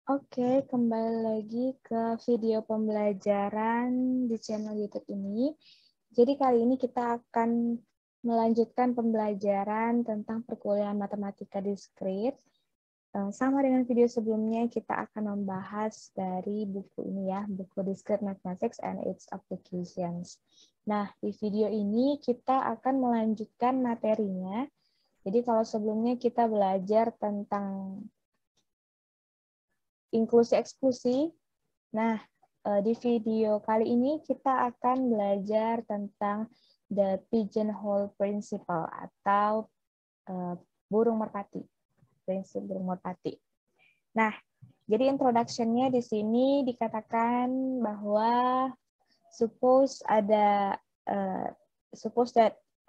Oke, kembali lagi ke video pembelajaran di channel YouTube ini. Jadi kali ini kita akan melanjutkan pembelajaran tentang perkuliahan matematika diskrit. Sama dengan video sebelumnya, kita akan membahas dari buku ini ya, buku Discrete Mathematics and its Applications. Nah, di video ini kita akan melanjutkan materinya. Jadi kalau sebelumnya kita belajar tentang inklusi eksklusi. Nah, di video kali ini kita akan belajar tentang the pigeonhole principle atau burung merpati, prinsip burung merpati. Nah, jadi introduction-nya di sini dikatakan bahwa suppose that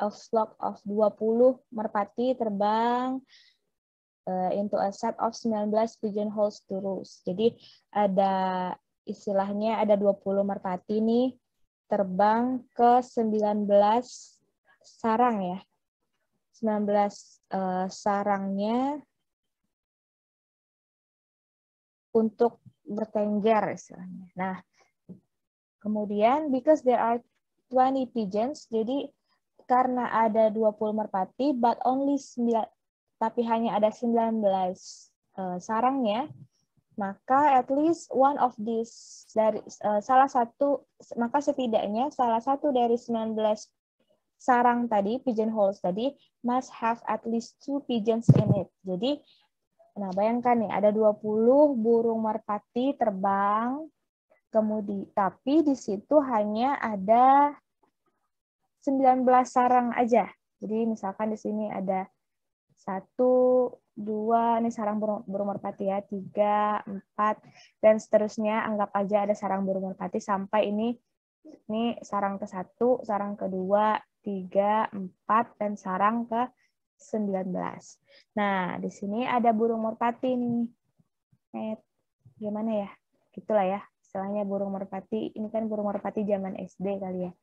a flock of 20 merpati terbang into a set of 19 pigeonholes to roost. Jadi ada istilahnya ada 20 merpati nih terbang ke 19 sarang ya. 19 sarangnya untuk bertengger istilahnya. Nah, kemudian because there are 20 pigeons, jadi karena ada 20 merpati but only 9 tapi hanya ada 19 sarangnya, maka at least one of these dari maka setidaknya salah satu dari 19 sarang tadi, pigeonholes tadi, must have at least 2 pigeons in it. Jadi, nah bayangkan nih, ada 20 burung merpati terbang, kemudian tapi di situ hanya ada 19 sarang aja. Jadi misalkan di sini ada 1, 2, ini sarang burung merpati ya, 3, 4, dan seterusnya. Anggap aja ada sarang burung merpati sampai ini sarang ke-1, sarang ke-2, 3, 4, dan sarang ke-19. Nah, di sini ada burung merpati nih. Gimana ya? Gitulah ya, istilahnya burung merpati. Ini kan burung merpati zaman SD kali ya.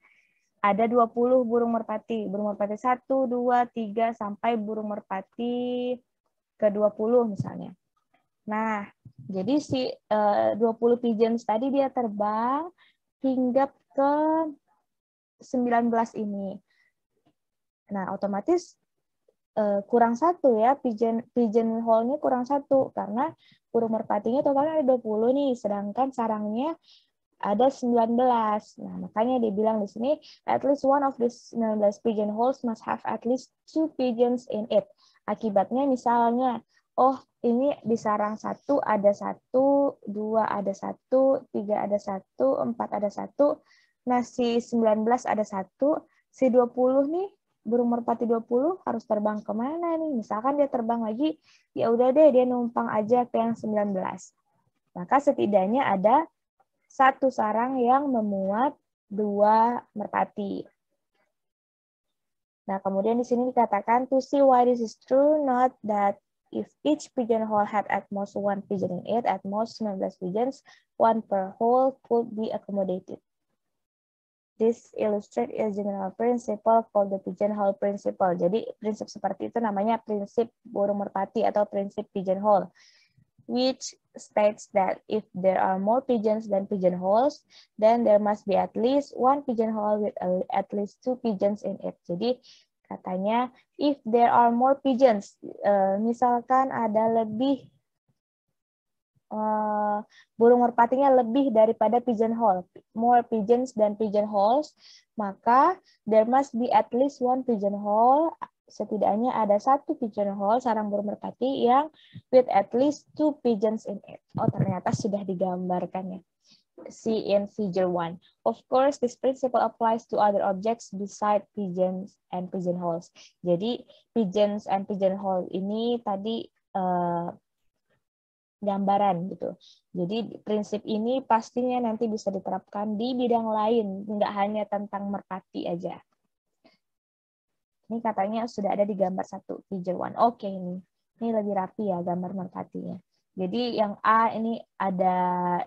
Ada 20 burung merpati. Burung merpati 1, 2, 3, sampai burung merpati ke-20 misalnya. Nah, jadi si 20 pigeons tadi dia terbang hingga ke 19 ini. Nah, otomatis kurang 1 ya, pigeonhole-nya kurang 1 karena burung merpatinya totalnya ada 20 nih, sedangkan sarangnya ada 19. Nah, makanya dibilang di sini at least one of the 19 pigeonholes must have at least 2 pigeons in it. Akibatnya misalnya, oh ini di sarang 1 ada 1, 2 ada 1, 3 ada 1, 4 ada 1. Nah, si 19 ada 1, si 20 nih, burung merpati 20 harus terbang kemana nih? Misalkan dia terbang lagi, ya udah deh dia numpang aja ke yang 19. Maka setidaknya ada 1 sarang yang memuat 2 merpati. Nah, kemudian di sini dikatakan, to see why this is true, note that if each pigeonhole had at most 1 pigeon in it, at most 19 pigeons, 1 per hole could be accommodated. This illustrates a general principle called the pigeonhole principle. Jadi, prinsip seperti itu namanya prinsip burung merpati atau prinsip pigeonhole, which states that if there are more pigeons than pigeonholes, then there must be at least 1 pigeonhole with at least 2 pigeons in it. Jadi katanya if there are more pigeons, misalkan ada lebih burung merpatinya lebih daripada pigeonhole, more pigeons than pigeonholes, maka there must be at least 1 pigeonhole, setidaknya ada 1 pigeonhole sarang burung merpati yang with at least 2 pigeons in it. Oh, ternyata sudah digambarkan ya. See in figure 1. Of course, this principle applies to other objects beside pigeons and pigeonholes. Jadi, pigeons and pigeonhole ini tadi gambaran gitu. Jadi prinsip ini pastinya nanti bisa diterapkan di bidang lain, nggak hanya tentang merpati aja. Ini katanya sudah ada di gambar 1, figure 1. Oke, ini lebih rapi ya gambar merpatinya. Jadi yang A ini ada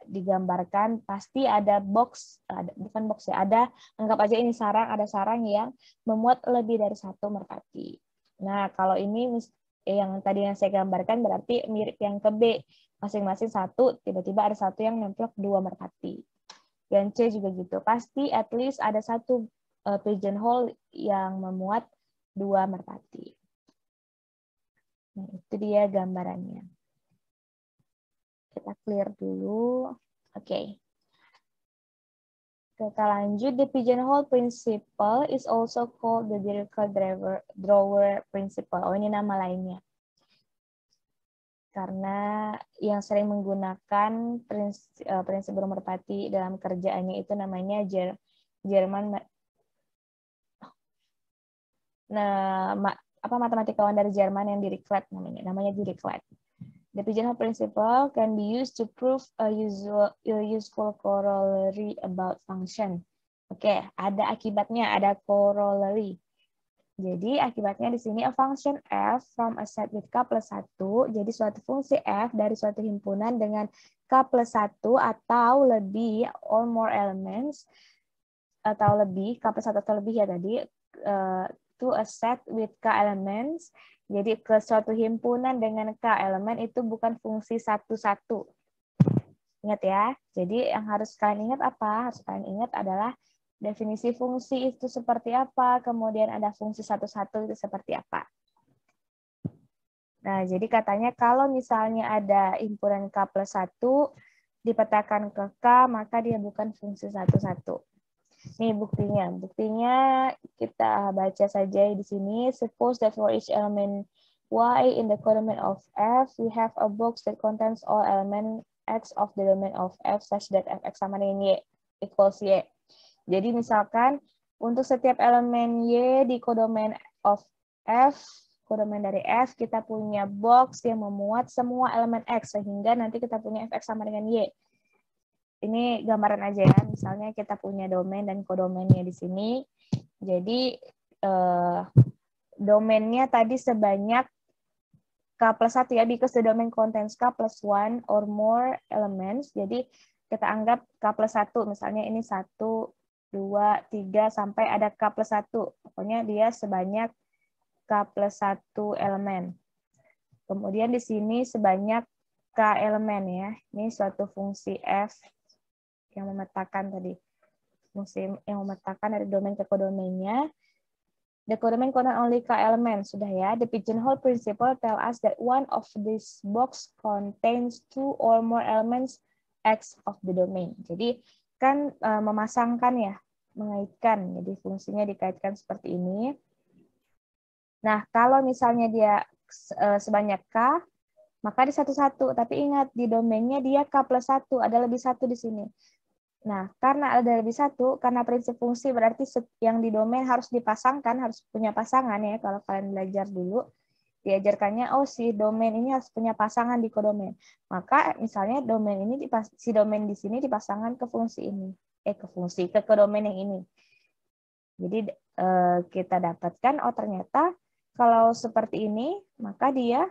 digambarkan, pasti ada box, bukan box ya, ada, anggap aja ini sarang, ada sarang yang memuat lebih dari 1 merpati. Nah, kalau ini yang tadi yang saya gambarkan berarti mirip yang ke B. Masing-masing satu, tiba-tiba ada satu yang nempel dua merpati. Yang C juga gitu. Pasti at least ada satu pigeonhole yang memuat dua merpati. Nah, itu dia gambarannya. Kita clear dulu. Oke. Kita lanjut. The pigeonhole principle is also called the Dirichlet drawer principle. Oh, ini nama lainnya. Karena yang sering menggunakan prinsip burung merpati dalam kerjaannya itu namanya matematikawan dari Jerman yang Dirichlet namanya Dirichlet. The pigeonhole principle can be used to prove a useful corollary about function. Oke, ada akibatnya, ada corollary. Jadi akibatnya di sini a function f from a set with k plus 1. Jadi suatu fungsi f dari suatu himpunan dengan k plus 1 atau lebih or more elements atau lebih, k plus 1 atau lebih ya tadi, to a set with k elements. Jadi ke suatu himpunan dengan k elemen itu bukan fungsi satu-satu. Ingat ya. Jadi yang harus kalian ingat apa? Harus kalian ingat adalah definisi fungsi itu seperti apa, kemudian ada fungsi satu-satu itu seperti apa. Nah, jadi katanya kalau misalnya ada himpunan K plus 1, dipetakan ke K, maka dia bukan fungsi satu-satu. Nih buktinya. Buktinya kita baca saja di sini. Suppose that for each element Y in the codomain of F, we have a box that contains all element X of the domain of F such that Fx sama dengan Y equals Y. Jadi misalkan untuk setiap elemen Y di kodomain of F, kodomain dari F, kita punya box yang memuat semua elemen X, sehingga nanti kita punya Fx sama dengan Y. Ini gambaran aja ya, misalnya kita punya domain dan kodomainnya di sini. Jadi domainnya tadi sebanyak K plus 1 ya, because the domain contains K plus 1 or more elements. Jadi kita anggap K plus 1, misalnya ini 1, 2, 3, sampai ada K plus 1. Pokoknya dia sebanyak K plus 1 elemen. Kemudian di sini sebanyak K elemen ya. Ini suatu fungsi F yang memetakan tadi. Fungsi yang memetakan dari domain ke kodomainnya. The codomain contain only K element. Sudah ya. The pigeonhole principle tell us that one of this box contains 2 or more elements X of the domain. Jadi kan memasangkan ya, mengaitkan. Jadi fungsinya dikaitkan seperti ini. Nah, kalau misalnya dia sebanyak K, maka di satu-satu. Tapi ingat, di domainnya dia K plus 1. Ada lebih satu di sini. Nah, karena ada lebih satu, karena prinsip fungsi berarti yang di domain harus dipasangkan, harus punya pasangan ya. Kalau kalian belajar dulu, diajarkannya, oh si domain ini harus punya pasangan di kodomain. Maka misalnya domain ini si domain di sini dipasangkan ke fungsi ini, ke kodomain yang ini. Jadi kita dapatkan, oh ternyata kalau seperti ini, maka dia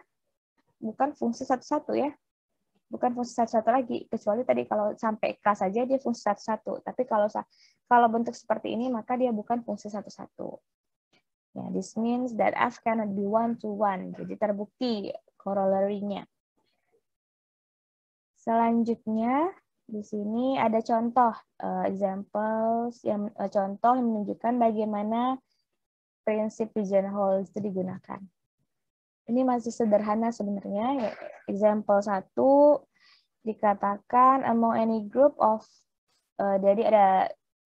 bukan fungsi satu-satu ya. Bukan fungsi satu-satu lagi, kecuali tadi kalau sampai K saja dia fungsi satu-satu. Tapi kalau bentuk seperti ini, maka dia bukan fungsi satu-satu. Ya, this means that F cannot be one-to-one. Jadi terbukti corollary-nya. Selanjutnya, di sini ada contoh, examples, contoh yang menunjukkan bagaimana prinsip pigeonhole itu digunakan. Ini masih sederhana sebenarnya. Example 1 dikatakan among any group of jadi ada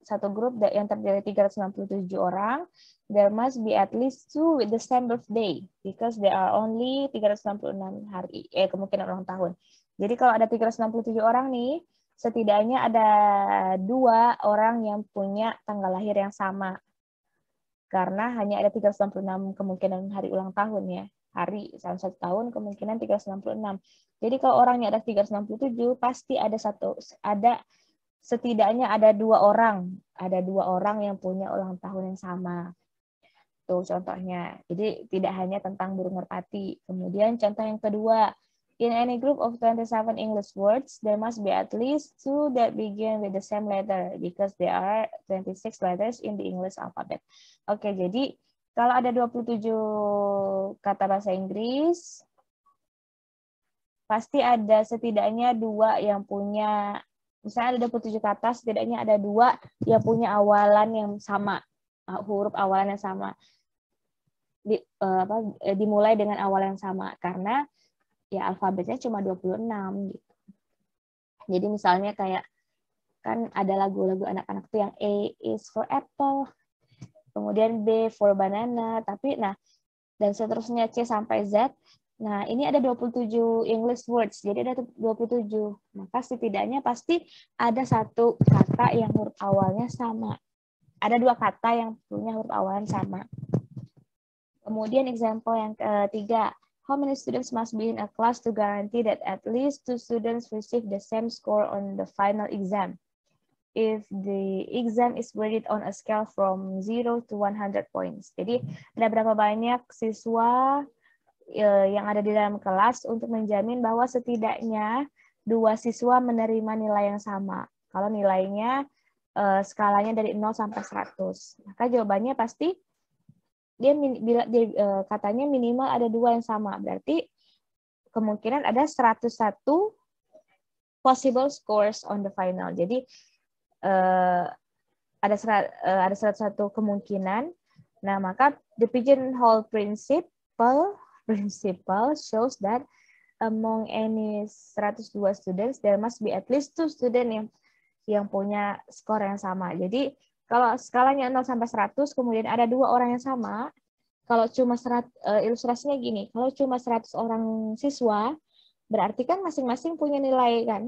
satu grup yang terdiri dari 367 orang, there must be at least 2 with the same birthday because there are only 366 hari kemungkinan ulang tahun. Jadi kalau ada 367 orang nih, setidaknya ada 2 orang yang punya tanggal lahir yang sama. Karena hanya ada 366 kemungkinan hari ulang tahun ya. Hari dalam 1 tahun kemungkinan 366. Jadi kalau orangnya ada 367 pasti ada setidaknya ada 2 orang, yang punya ulang tahun yang sama. Tuh contohnya. Jadi tidak hanya tentang burung merpati. Kemudian contoh yang kedua, in any group of 27 English words, there must be at least 2 that begin with the same letter because there are 26 letters in the English alphabet. Oke, jadi Kalau ada 27 kata bahasa Inggris, pasti ada setidaknya 2 yang punya, misalnya ada 27 kata, setidaknya ada 2 yang punya awalan yang sama, huruf awalan yang sama. Dimulai dengan awal yang sama, karena ya alfabetnya cuma 26 gitu. Jadi misalnya kayak, kan ada lagu-lagu anak-anak tuh yang A is for apple, kemudian B for banana, tapi dan seterusnya C sampai Z. Nah, ini ada 27 English words, jadi ada 27. Maka setidaknya pasti ada satu kata yang huruf awalnya sama. Ada 2 kata yang punya huruf awalnya sama. Kemudian example yang ketiga, how many students must be in a class to guarantee that at least 2 students receive the same score on the final exam? If the exam is graded on a scale from 0 to 100 points. Jadi ada berapa banyak siswa yang ada di dalam kelas untuk menjamin bahwa setidaknya 2 siswa menerima nilai yang sama. Kalau nilainya skalanya dari 0 sampai 100. Maka jawabannya pasti dia katanya minimal ada 2 yang sama. Berarti kemungkinan ada 101 possible scores on the final. Jadi ada 101 kemungkinan. Nah, maka the pigeonhole principle shows that among any 102 students there must be at least 2 students yang punya skor yang sama. Jadi kalau skalanya 0 sampai 100 kemudian ada 2 orang yang sama, kalau cuma ilustrasinya gini, kalau cuma 100 orang siswa berarti kan masing-masing punya nilai kan.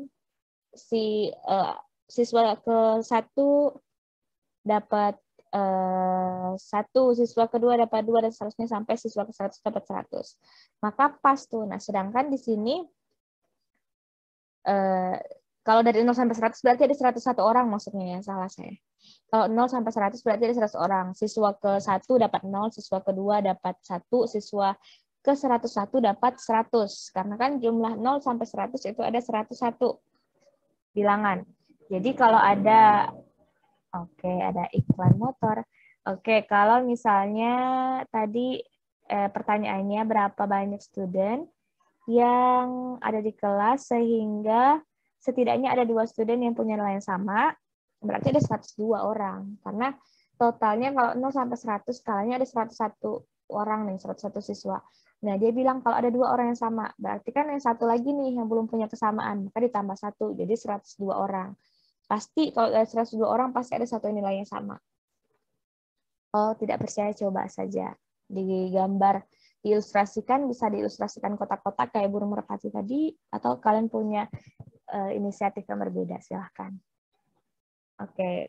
Siswa ke-1 dapat 1, siswa kedua dapat 2, dan seterusnya sampai siswa ke-100 dapat 100. Maka pas tuh. Nah, sedangkan di sini kalau dari 0 sampai 100 berarti ada 101 orang maksudnya ya, salah saya. Kalau 0 sampai 100 berarti ada 100 orang. Siswa ke-1 dapat 0, siswa kedua dapat 1, siswa ke-101 dapat 100. Karena kan jumlah 0 sampai 100 itu ada 101 bilangan. Jadi kalau ada iklan motor. Kalau misalnya tadi pertanyaannya berapa banyak student yang ada di kelas sehingga setidaknya ada 2 student yang punya nilai yang sama, berarti ada 102 orang. Karena totalnya kalau 0 sampai 100 skalanya ada 101 orang nih, 101 siswa. Nah, dia bilang kalau ada 2 orang yang sama, berarti kan yang satu lagi nih yang belum punya kesamaan, maka ditambah 1, jadi 102 orang. Pasti kalau ada 102 orang pasti ada satu nilai yang sama. Kalau tidak percaya coba saja. Digambar, diilustrasikan, bisa diilustrasikan kotak-kotak kayak burung merpati tadi, atau kalian punya inisiatif yang berbeda, silahkan.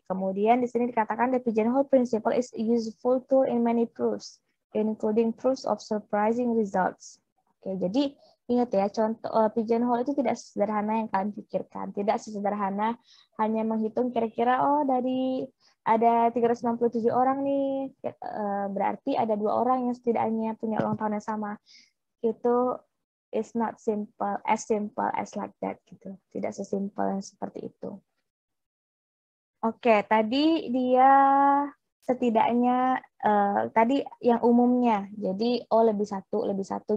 Kemudian di sini dikatakan the pigeonhole principle is a useful tool in many proofs, including proofs of surprising results. Jadi ingat ya, contoh pigeonhole itu tidak sesederhana yang kalian pikirkan. Tidak sesederhana hanya menghitung kira-kira dari ada 367 orang nih, berarti ada 2 orang yang setidaknya punya ulang tahun yang sama. Itu is not simple as like that gitu. Tidak sesimpel yang seperti itu. Tadi dia setidaknya tadi yang umumnya. Jadi lebih satu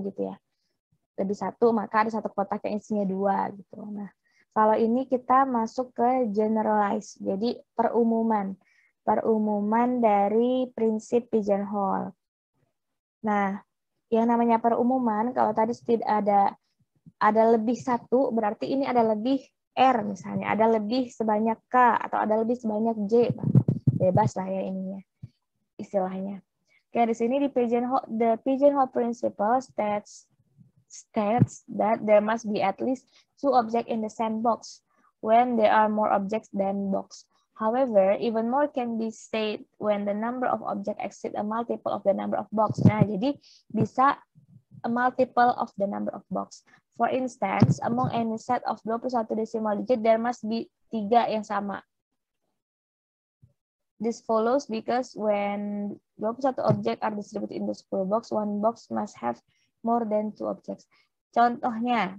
gitu ya. Lebih 1, maka ada 1 kotak yang isinya 2 gitu. Nah, kalau ini kita masuk ke generalize. Jadi perumuman dari prinsip pigeonhole. Nah, yang namanya perumuman kalau tadi ada lebih 1 berarti ini ada lebih R misalnya, ada lebih sebanyak K atau ada lebih sebanyak J. Bebas lah ya ininya istilahnya. Di sini the pigeonhole principle states that there must be at least 2 objects in the same box when there are more objects than box. However, even more can be said when the number of objects exceed a multiple of the number of box. Nah, jadi bisa a multiple of the number of box. For instance, among any set of 21 decimal digit, there must be 3 yang sama. This follows because when 21 objects are distributed in the 10 box, one box must have more than 2 objects. Contohnya,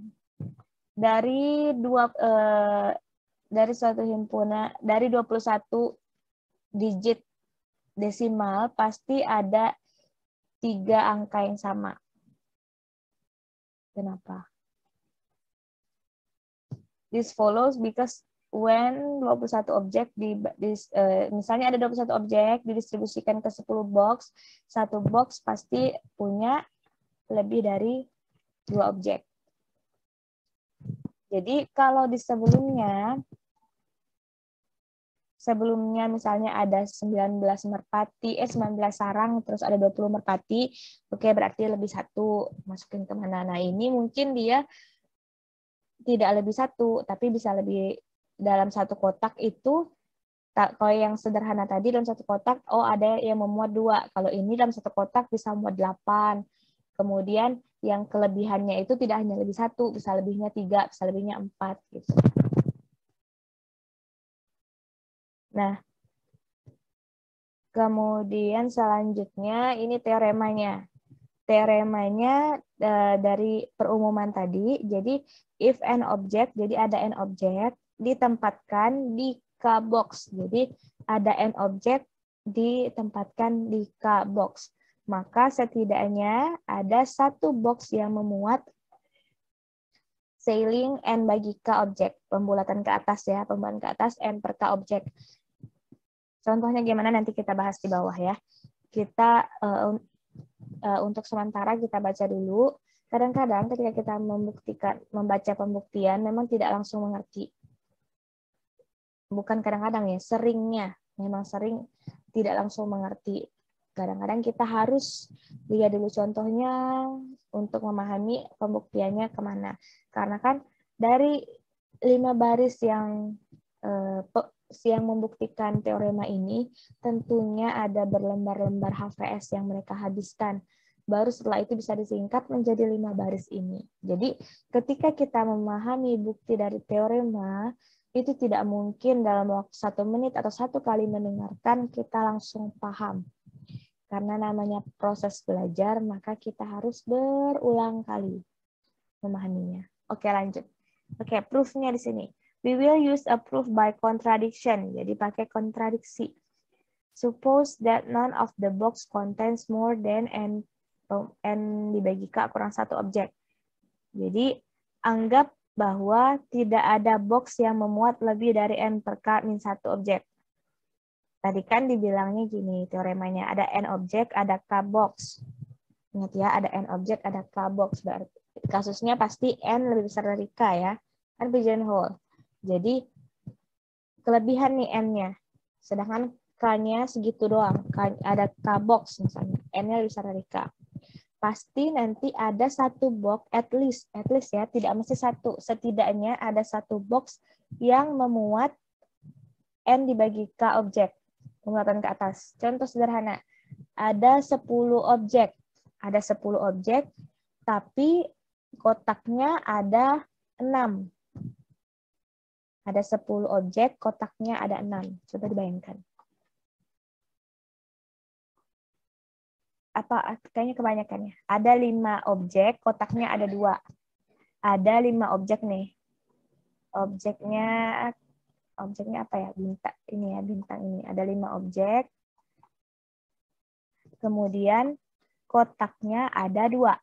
dari suatu himpunan, dari 21 digit desimal pasti ada 3 angka yang sama. Kenapa? This follows because when 21 objek misalnya ada 21 objek didistribusikan ke 10 box, satu box pasti punya lebih dari 2 objek. Jadi kalau di sebelumnya misalnya ada 19 merpati, 19 sarang, terus ada 20 merpati, oke, berarti lebih 1, masukin kemana? Nah, ini mungkin dia tidak lebih 1, tapi bisa lebih dalam satu kotak itu, kalau yang sederhana tadi dalam satu kotak, oh ada yang memuat 2. Kalau ini dalam satu kotak bisa memuat 8. Kemudian yang kelebihannya itu tidak hanya lebih 1, bisa lebihnya 3, bisa lebihnya 4 gitu. Nah, kemudian selanjutnya ini teoremanya. Teoremanya dari perumuman tadi, jadi if an object, jadi ada an object ditempatkan di K box. Jadi ada n object ditempatkan di K box. Maka setidaknya ada satu box yang memuat sailing n bagi K objek. Pembulatan ke atas ya, pembulatan ke atas n per K objek. Contohnya gimana nanti kita bahas di bawah ya. Kita untuk sementara kita baca dulu. Kadang-kadang ketika kita membaca pembuktian memang tidak langsung mengerti. Bukan kadang-kadang ya, seringnya memang sering tidak langsung mengerti. Kadang-kadang kita harus lihat dulu contohnya untuk memahami pembuktiannya kemana. Karena kan dari 5 baris yang membuktikan teorema ini, tentunya ada berlembar-lembar HVS yang mereka habiskan. Baru setelah itu bisa disingkat menjadi 5 baris ini. Jadi ketika kita memahami bukti dari teorema, itu tidak mungkin dalam waktu 1 menit atau 1 kali mendengarkan kita langsung paham. Karena namanya proses belajar, maka kita harus berulang kali memahaminya. Oke, lanjut. Oke, proof-nya di sini. We will use a proof by contradiction. Jadi pakai kontradiksi. Suppose that none of the box contains more than n dibagi K kurang 1 objek. Jadi anggap bahwa tidak ada box yang memuat lebih dari n per K min 1 objek. Tadi kan dibilangnya gini teoremanya, ada n objek, ada K box. Ingat ya, ada n objek, ada K box. Berarti kasusnya pasti n lebih besar dari K ya. Kan pigeon hole. Jadi kelebihan nih n-nya. Sedangkan K-nya segitu doang. Ada K box misalnya. N-nya lebih besar dari K. Pasti nanti ada satu box, at least ya, tidak mesti satu. Setidaknya ada satu box yang memuat n dibagi K objek. Pemulatan ke atas. Contoh sederhana. Ada 10 objek. Ada 10 objek, tapi kotaknya ada 6. Ada 10 objek, kotaknya ada 6. Coba dibayangkan. Kayaknya kebanyakannya. Ada 5 objek, kotaknya ada 2. Ada 5 objek nih. Objeknya apa ya? Bintang ini ya, bintang ini. Ada 5 objek. Kemudian kotaknya ada 2.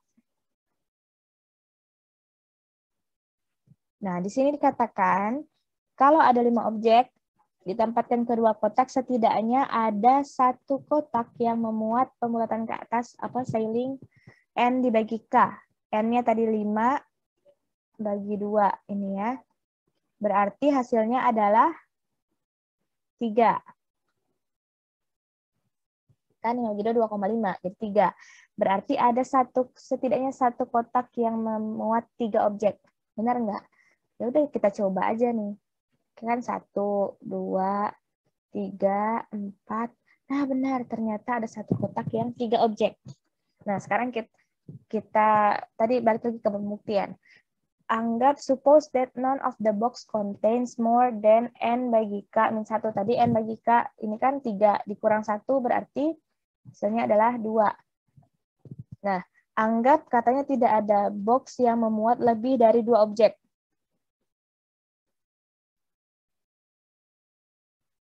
Nah, di sini dikatakan kalau ada 5 objek ditempatkan ke 2 kotak, setidaknya ada 1 kotak yang memuat pembulatan ke atas sailing n dibagi K. N-nya tadi 5 bagi 2 ini ya. Berarti hasilnya adalah 3. Kan yang bagi 2,5 jadi 3. Berarti ada setidaknya 1 kotak yang memuat 3 objek. Benar nggak? Ya udah kita coba aja nih. Kan 1, 2, 3, 4. Nah benar, ternyata ada 1 kotak yang 3 objek. Nah sekarang kita tadi balik lagi ke pembuktian. Anggap suppose that none of the box contains more than n bagi K min 1. Tadi n bagi K ini kan 3 dikurang 1 berarti hasilnya adalah 2. Nah, anggap katanya tidak ada box yang memuat lebih dari 2 objek.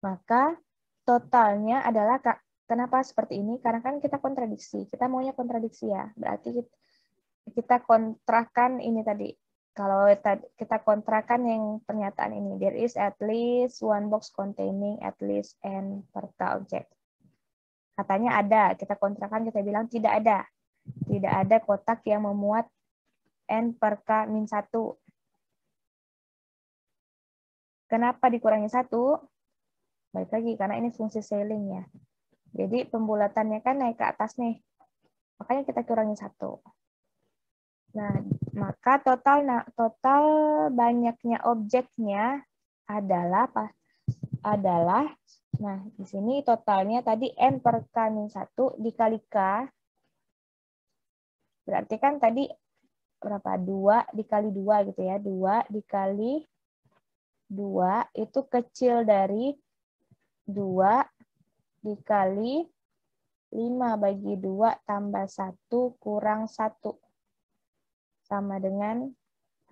Maka totalnya adalah Kenapa seperti ini? Karena kan kita kontradiksi. Kita maunya kontradiksi ya. Berarti kita kontrakan ini tadi. Kalau kita kontrakan yang pernyataan ini. There is at least one box containing at least n per k object. Katanya ada. Kita kontrakan, kita bilang tidak ada. Tidak ada kotak yang memuat n per k min 1. Kenapa dikurangi 1? Balik lagi, karena ini fungsi scaling ya. Jadi pembulatannya kan naik ke atas nih. Makanya kita kurangi 1. Nah, maka total banyaknya objeknya adalah apa? Nah, di sini totalnya tadi n per k min 1 dikali k. Berarti kan tadi berapa? 2 dikali 2 gitu ya. 2 dikali 2 itu kecil dari 2 dikali 5 bagi 2 tambah 1 kurang 1. Sama dengan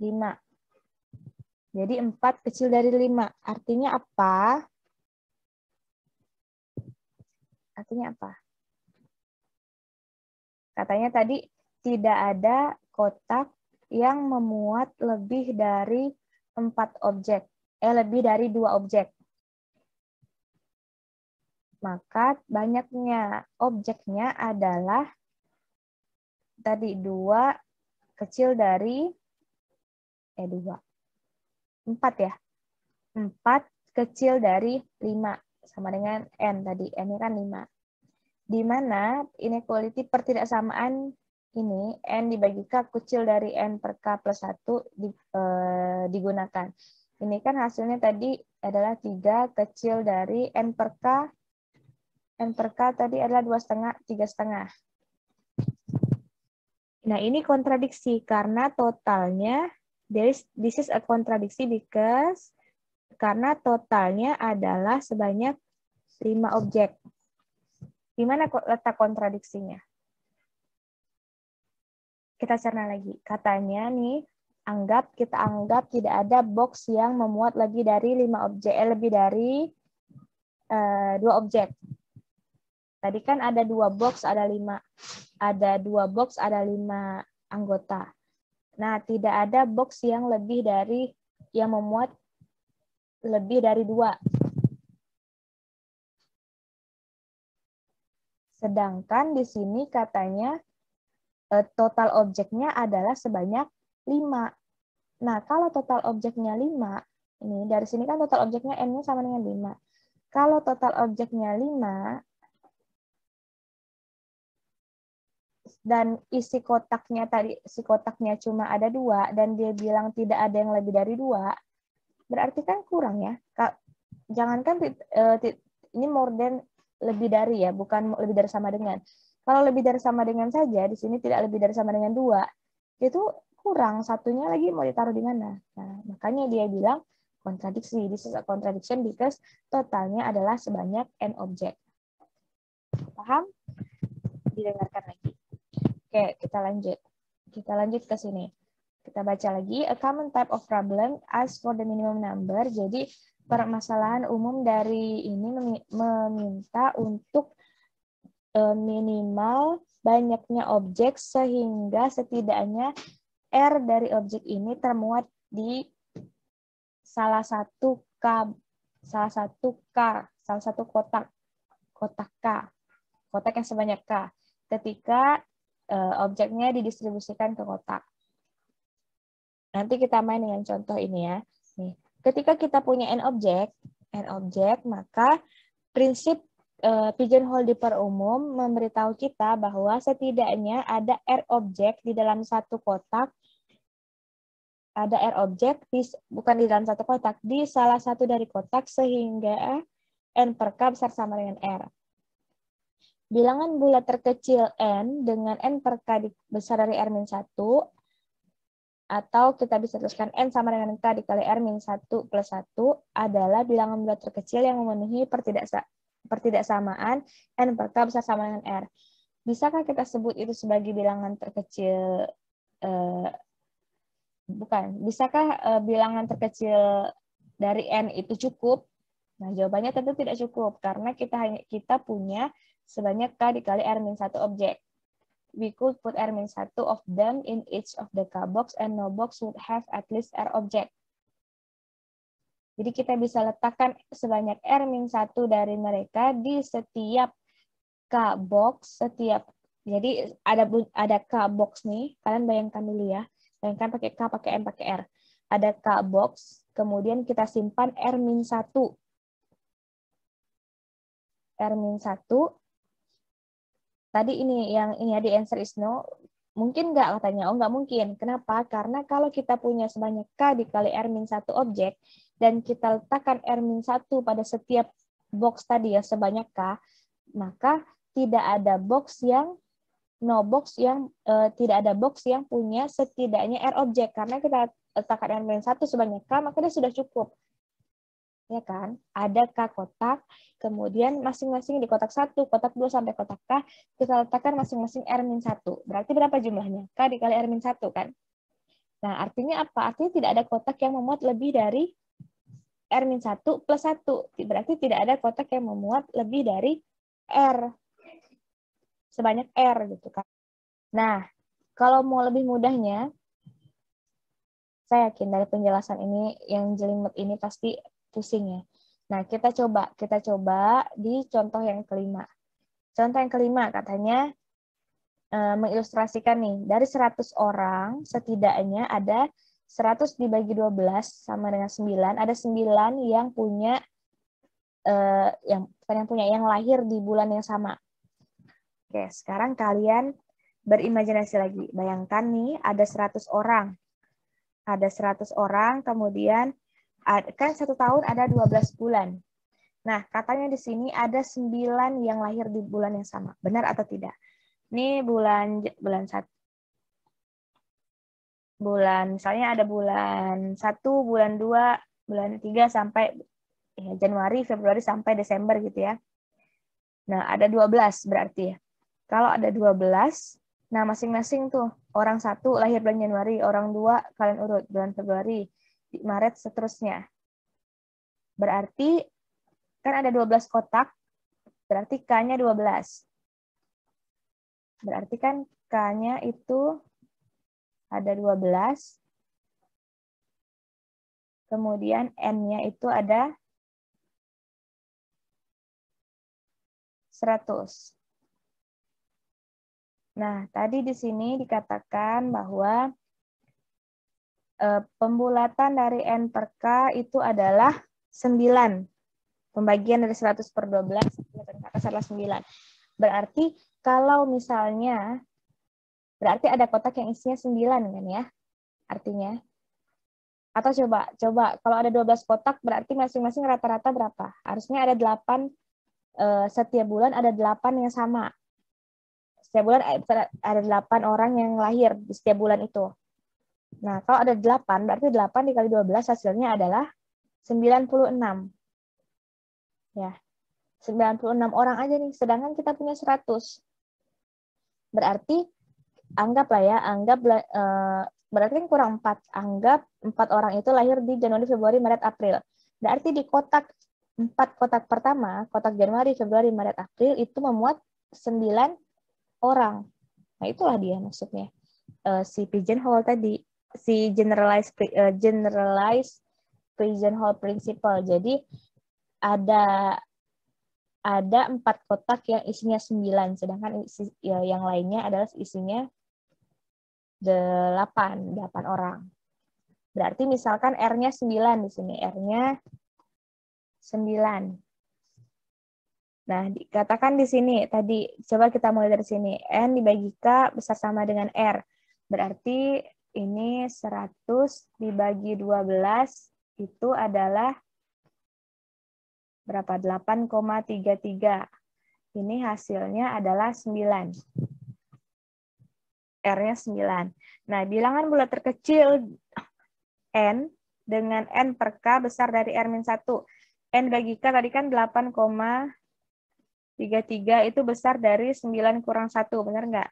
5. Jadi 4 kecil dari 5. Artinya apa? Artinya apa? Katanya tadi tidak ada kotak yang memuat lebih dari 4 objek. Lebih dari 2 objek. Maka banyaknya objeknya adalah tadi 2 kecil dari 4 ya. 4 kecil dari 5 sama dengan n tadi. N-nya kan 5. Di mana inequality pertidaksamaan ini n dibagi k kecil dari n per k plus 1 digunakan. Ini kan hasilnya tadi adalah 3 kecil dari n per k. N per k tadi adalah 2,5, 3,5. Nah, ini kontradiksi karena totalnya, this is a contradiction because karena totalnya adalah sebanyak 5 objek. Di mana letak kontradiksinya? Kita cerna lagi. Katanya nih, kita anggap tidak ada box yang memuat lebih dari 5 objek, lebih dari 2 objek. Tadi kan ada 2 box, ada 5. Ada 2 box, ada 5 anggota. Nah, tidak ada box yang memuat lebih dari 2. Sedangkan di sini katanya total objeknya adalah sebanyak 5. Nah, kalau total objeknya 5, ini dari sini kan total objeknya n-nya sama dengan 5. Kalau total objeknya 5, dan isi kotaknya cuma ada 2 dan dia bilang tidak ada yang lebih dari 2, berarti kan kurang ya. Jangankan ini more than lebih dari ya, bukan lebih dari sama dengan. Kalau lebih dari sama dengan saja, di sini tidak lebih dari sama dengan 2, itu kurang, satunya lagi mau ditaruh di mana. Nah, makanya dia bilang kontradiksi. This is a contradiction because totalnya adalah sebanyak n objek. Paham? Didengarkan lagi. Oke, kita lanjut. Kita lanjut ke sini. Kita baca lagi. A common type of problem asks for the minimum number. Jadi, permasalahan umum dari ini meminta untuk minimal banyaknya objek sehingga setidaknya R dari objek ini termuat di salah satu kotak K. Kotak yang sebanyak K. Ketika objeknya didistribusikan ke kotak. Nanti kita main dengan contoh ini ya. Nih, ketika kita punya n objek, maka prinsip pigeonhole per umum memberitahu kita bahwa setidaknya ada R objek di dalam satu kotak. Ada R objek bukan di dalam satu kotak, di salah satu dari kotak sehingga n per k besar sama dengan R. Bilangan bulat terkecil n dengan n per k besar dari R-1, atau kita bisa tuliskan n sama dengan k dikali R-1 plus 1 adalah bilangan bulat terkecil yang memenuhi pertidaksamaan n per k besar sama dengan R. Bisakah kita sebut itu sebagai bilangan terkecil? Bisakah bilangan terkecil dari n itu cukup? Nah, jawabannya tentu tidak cukup karena kita punya sebanyak K dikali R-1 objek. We could put R-1 of them in each of the K box and no box would have at least R object. Jadi kita bisa letakkan sebanyak R-1 dari mereka di setiap K box, jadi ada K box nih, kalian bayangkan dulu ya. Bayangkan pakai K, pakai M, pakai R. Ada K box, kemudian kita simpan R-1. R-1. Tadi ini yang ini ya, di answer is no. Mungkin nggak katanya? Oh, nggak mungkin. Kenapa? Karena kalau kita punya sebanyak K dikali R-1 objek, dan kita letakkan R-1 pada setiap box tadi ya sebanyak K, maka tidak ada box yang tidak ada box yang punya setidaknya R objek. Karena kita letakkan R-1 sebanyak K, maka dia sudah cukup. Ya kan? Ada K kotak, kemudian masing-masing di kotak 1, kotak 2 sampai kotak K, kita letakkan masing-masing R-1. Berarti berapa jumlahnya? K dikali R-1 kan? Nah, artinya apa? Artinya tidak ada kotak yang memuat lebih dari R-1 plus 1. Berarti tidak ada kotak yang memuat lebih dari R. Sebanyak R gitu kan. Nah, kalau mau lebih mudahnya, saya yakin dari penjelasan ini, yang jelimet ini pasti pusing ya. Nah, kita coba di contoh yang kelima. Contoh yang kelima katanya mengilustrasikan nih, dari 100 orang setidaknya ada 100 dibagi 12 sama dengan 9, ada 9 yang punya yang lahir di bulan yang sama. Oke, sekarang kalian berimajinasi lagi. Bayangkan nih ada 100 orang. Ada 100 orang, kemudian kan 1 tahun ada 12 bulan. Nah, katanya di sini ada 9 yang lahir di bulan yang sama. Benar atau tidak? Ini bulan misalnya ada bulan 1, bulan 2, bulan 3 sampai ya, Januari, Februari sampai Desember gitu ya. Nah, ada 12 berarti ya. Kalau ada 12, nah masing-masing tuh orang 1 lahir bulan Januari, orang 2 kalian urut bulan Februari, Maret seterusnya. Berarti kan ada 12 kotak, berarti K-nya 12. Berarti kan K-nya itu ada 12. Kemudian N-nya itu ada 100. Nah, tadi di sini dikatakan bahwa pembulatan dari N per K itu adalah 9. Pembagian dari 100 per 12 adalah 9. Berarti kalau misalnya, berarti ada kotak yang isinya 9 kan ya? Artinya. Atau coba kalau ada 12 kotak berarti masing-masing rata-rata berapa? Harusnya ada 8, setiap bulan ada 8 yang sama. Setiap bulan ada 8 orang yang lahir di setiap bulan itu. Nah, kalau ada 8, berarti 8 dikali 12 hasilnya adalah 96. Ya, 96 orang aja nih, sedangkan kita punya 100. Berarti, anggaplah ya, berarti kan kurang 4. Anggap 4 orang itu lahir di Januari, Februari, Maret, April. Berarti di 4 kotak pertama, kotak Januari, Februari, Maret, April, itu memuat 9 orang. Nah, itulah dia maksudnya. Si pigeonhole tadi, si generalized pigeonhole principle. Jadi ada 4 kotak yang isinya 9, sedangkan yang lainnya adalah isinya 8 orang. Berarti misalkan R-nya 9 di sini, R-nya 9. Nah, dikatakan di sini tadi, coba kita mulai dari sini. N dibagi K besar sama dengan R. Berarti ini 100 dibagi 12 itu adalah berapa? 8,33. Ini hasilnya adalah 9. R-nya 9. Nah, bilangan bulat terkecil N dengan N per K besar dari R-1. N bagi K tadi kan 8,33 itu besar dari 9 kurang 1, benar nggak?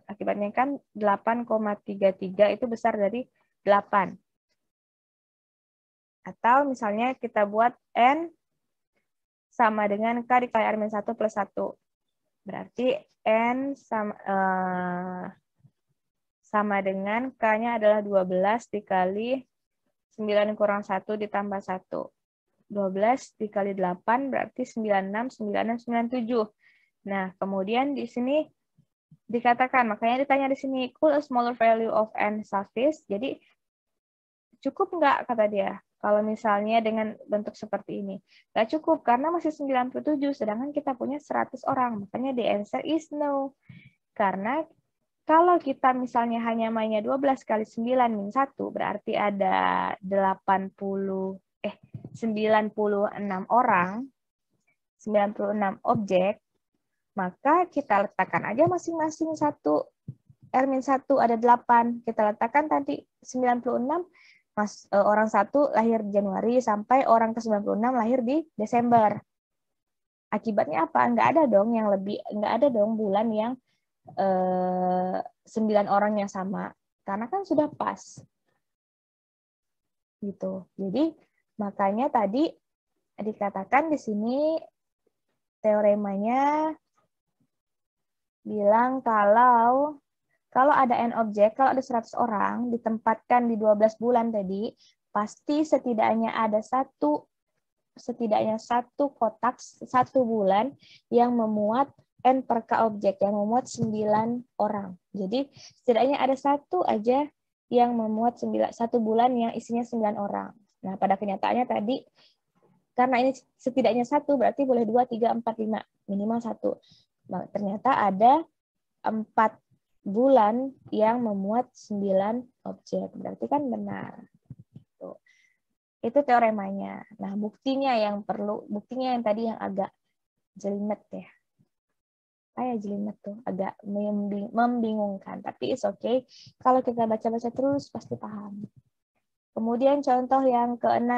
Akibatnya kan 8,33 itu besar dari 8. Atau misalnya kita buat N sama dengan K dikali R-1 plus 1. Berarti N sama dengan K-nya adalah 12 dikali 9 kurang 1 ditambah 1. 12 dikali 8 berarti 96, 96, 97. Nah, kemudian di sini dikatakan, makanya ditanya di sini, could a smaller value of N suffice? Jadi, cukup nggak, kata dia, kalau misalnya dengan bentuk seperti ini. Nggak cukup, karena masih 97, sedangkan kita punya 100 orang. Makanya the answer is no. Karena kalau kita misalnya hanya mainnya 12 kali 9 min 1, berarti ada 96 orang, 96 objek, maka kita letakkan aja masing-masing R-1 ada 8. Kita letakkan tadi 96, orang 1 lahir Januari sampai orang ke-96 lahir di Desember. Akibatnya apa? Nggak ada dong yang lebih, nggak ada dong bulan yang 9 orang yang sama. Karena kan sudah pas. Gitu. Jadi makanya tadi dikatakan di sini teoremanya bilang kalau ada n objek, kalau ada 100 orang ditempatkan di 12 bulan tadi, pasti setidaknya satu kotak 1 bulan yang memuat n per k objek, yang memuat 9 orang. Jadi setidaknya ada satu aja yang memuat 1 bulan yang isinya 9 orang. Nah, pada kenyataannya tadi, karena ini setidaknya 1, berarti boleh 2, 3, 4, 5, minimal 1. Ternyata ada 4 bulan yang memuat 9 objek. Berarti kan benar. Itu teoremanya. Nah, buktinya yang tadi yang agak jelimet ya. Kayak jelimet tuh, agak membingungkan. Tapi it's okay. Kalau kita baca-baca terus, pasti paham. Kemudian contoh yang ke-6.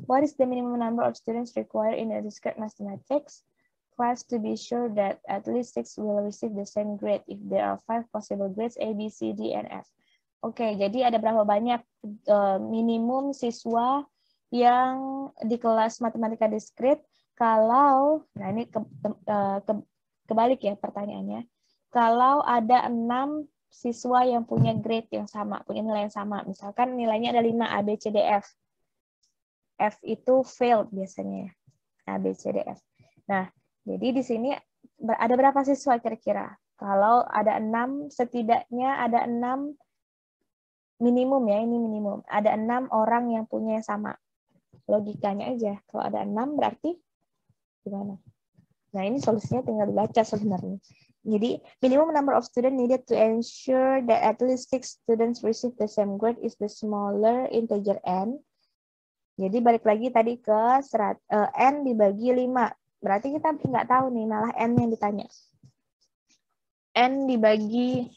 What is the minimum number of students required in a discrete mathematics class to be sure that at least 6 will receive the same grade if there are 5 possible grades A, B, C, D, and F. Oke, jadi ada berapa banyak minimum siswa yang di kelas matematika diskrit kalau, nah ini kebalik ya pertanyaannya, kalau ada 6 siswa yang punya grade yang sama, punya nilai yang sama, misalkan nilainya ada 5 A, B, C, D, F. F itu failed biasanya, A, B, C, D, F. Nah, jadi di sini ada berapa siswa kira-kira? Kalau ada 6, setidaknya ada 6 minimum ya, ini minimum. Ada 6 orang yang punya yang sama. Logikanya aja, kalau ada 6 berarti gimana? Nah, ini solusinya tinggal dibaca sebenarnya. Jadi, minimum number of students needed to ensure that at least 6 students receive the same grade is the smaller integer n. Jadi, balik lagi tadi ke n dibagi 5. Berarti kita nggak tahu nih, malah n yang ditanya. N dibagi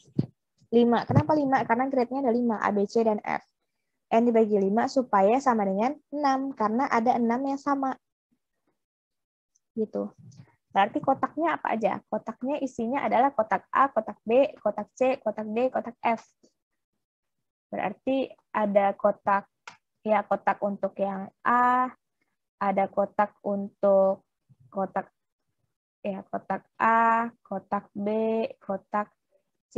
5. Kenapa 5? Karena grade-nya ada 5, A, B, C, dan F. N dibagi 5 supaya sama dengan 6, karena ada 6 yang sama. Gitu. Berarti kotaknya apa aja? Kotaknya isinya adalah kotak A, kotak B, kotak C, kotak D, kotak F. Berarti ada kotak untuk yang A, ada kotak untuk kotak A, kotak B, kotak C,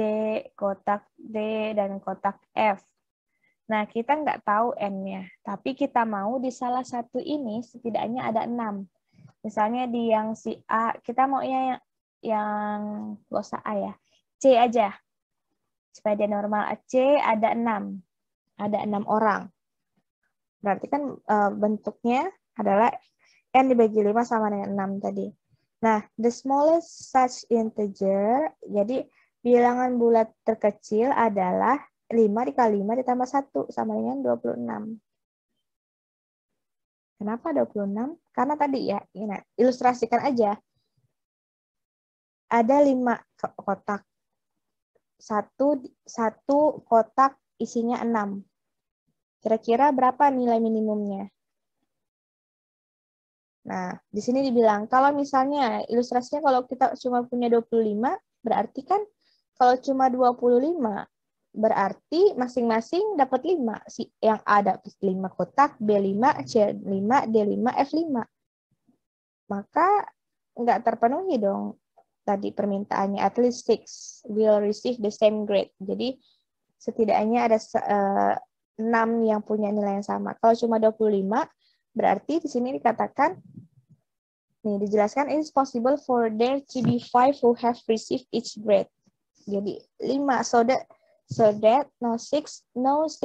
kotak D, dan kotak F. Nah, kita nggak tahu N-nya, tapi kita mau di salah satu ini setidaknya ada 6. Misalnya di yang si A, kita maunya yang nggak usah A ya, C aja. Supaya dia normal, C ada 6. Ada 6 orang. Berarti kan bentuknya adalah N dibagi 5 sama dengan 6 tadi. Nah, the smallest such integer, jadi bilangan bulat terkecil adalah 5 dikali 5 ditambah 1 sama dengan 26. Kenapa 26? Karena tadi ya, ini ilustrasikan aja. Ada 5 kotak. Satu kotak isinya 6. Kira-kira berapa nilai minimumnya? Nah, di sini dibilang, kalau misalnya ilustrasinya kalau kita cuma punya 25, berarti kan kalau cuma 25, berarti masing-masing dapat 5. Yang A dapat 5 kotak, B5, C5, D5, F5. Maka nggak terpenuhi dong tadi permintaannya. At least 6 will receive the same grade. Jadi setidaknya ada 6 yang punya nilai yang sama. Kalau cuma 25, berarti di sini dikatakan, nih dijelaskan, it is possible for there to be 5 who have received each grade. Jadi 5, so that no six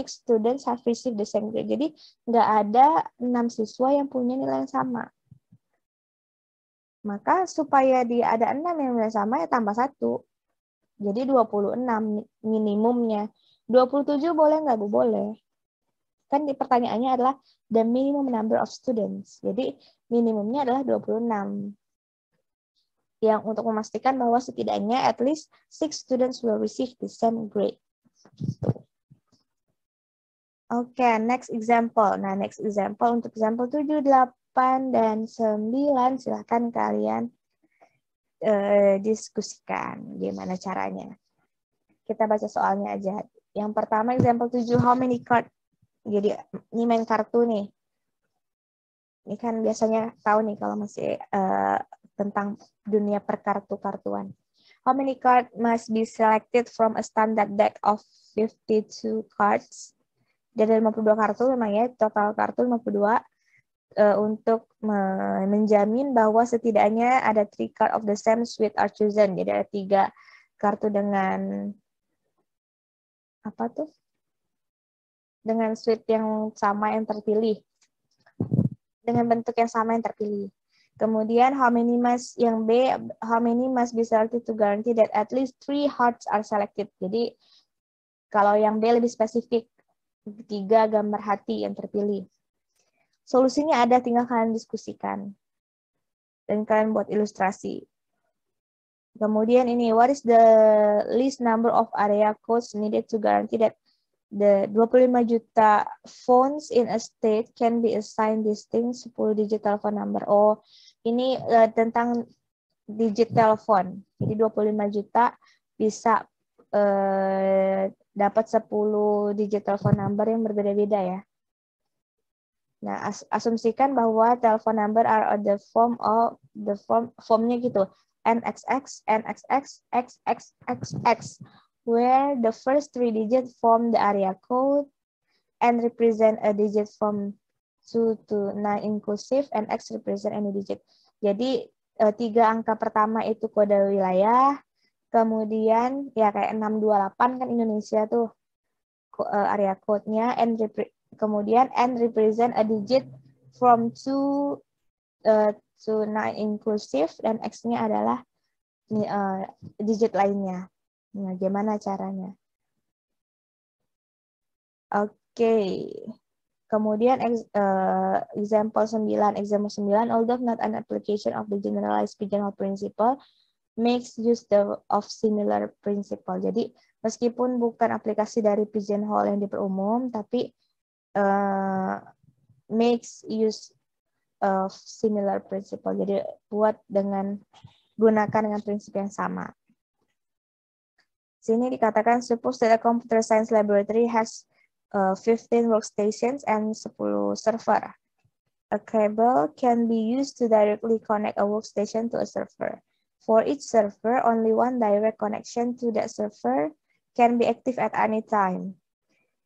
students have received the same grade. Jadi nggak ada 6 siswa yang punya nilai yang sama. Maka supaya dia ada 6 yang nilai sama, ya tambah 1. Jadi 26 minimumnya. 27 boleh nggak, Bu? Boleh. Kan pertanyaannya adalah the minimum number of students. Jadi minimumnya adalah 26. Yang untuk memastikan bahwa setidaknya at least 6 students will receive the same grade. Oke, next example. Nah, next example untuk example 7, 8, dan 9 silahkan kalian diskusikan gimana caranya. Kita baca soalnya aja. Yang pertama example 7, how many card? Jadi ini main kartu nih. Ini kan biasanya tahu nih kalau masih tentang dunia perkartu-kartuan. How many cards must be selected from a standard deck of 52 cards? Dari 52 kartu memang ya, total kartu 52 untuk menjamin bahwa setidaknya ada 3 card of the same suite are chosen. Jadi ada 3 kartu dengan apa tuh? Dengan suite yang sama yang terpilih. Dengan bentuk yang sama yang terpilih. Kemudian how many must yang B, how many must be selected to guarantee that at least 3 hearts are selected. Jadi kalau yang B lebih spesifik, 3 gambar hati yang terpilih. Solusinya ada, tinggal kalian diskusikan. Dan kalian buat ilustrasi. Kemudian ini, what is the least number of area codes needed to guarantee that the 25 juta phones in a state can be assigned distinct 10 digit telephone number. Oh, ini tentang digit telepon. Jadi 25 juta bisa dapat 10 digit telepon number yang berbeda-beda ya. Nah, asumsikan bahwa telepon number are on the form of formnya gitu. NXX, NXX, XXXX, where the first 3 digits form the area code and represent a digit from 2 to 9 inclusive, and X represent any digit. Jadi 3 angka pertama itu kode wilayah, kemudian ya kayak 628 kan Indonesia tuh area code-nya, and kemudian N represent a digit from 2 to 9 inclusive, dan X-nya adalah digit lainnya. Nah, gimana caranya? Oke. Kemudian example 9. Example 9, although not an application of the generalized pigeonhole principle, makes use of similar principle. Jadi, meskipun bukan aplikasi dari pigeonhole yang diperumum, tapi makes use of similar principle. Jadi, gunakan dengan prinsip yang sama. Sini dikatakan, suppose that a computer science laboratory has 15 workstations and 10 server. A cable can be used to directly connect a workstation to a server. For each server, only one direct connection to that server can be active at any time.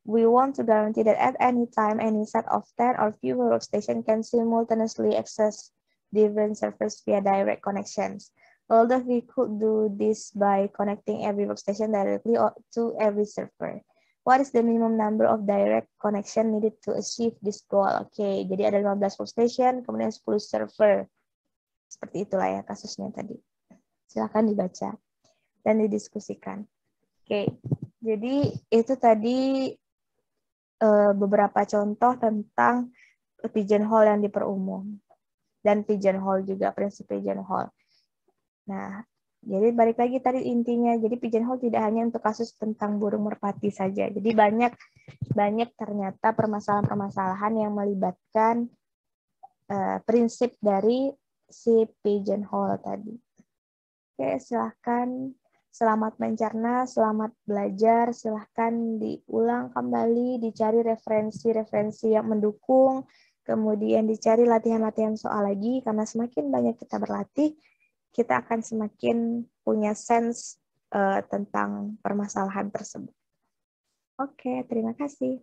We want to guarantee that at any time, any set of 10 or fewer workstations can simultaneously access different servers via direct connections. Although we could do this by connecting every workstation directly to every server. What is the minimum number of direct connection needed to achieve this goal? Oke, jadi ada 15 workstation, kemudian 10 server. Seperti itulah ya kasusnya tadi. Silahkan dibaca dan didiskusikan. Oke, jadi itu tadi beberapa contoh tentang pigeonhole yang diperumum. Dan pigeonhole juga, prinsip pigeonhole. Nah, jadi balik lagi tadi intinya, jadi pigeonhole tidak hanya untuk kasus tentang burung merpati saja. Jadi banyak ternyata permasalahan-permasalahan yang melibatkan prinsip dari si pigeonhole tadi. Oke, silahkan. Selamat mencerna, selamat belajar. Silahkan diulang kembali, dicari referensi-referensi yang mendukung, kemudian dicari latihan-latihan soal lagi, karena semakin banyak kita berlatih, kita akan semakin punya sense tentang permasalahan tersebut. Oke, terima kasih.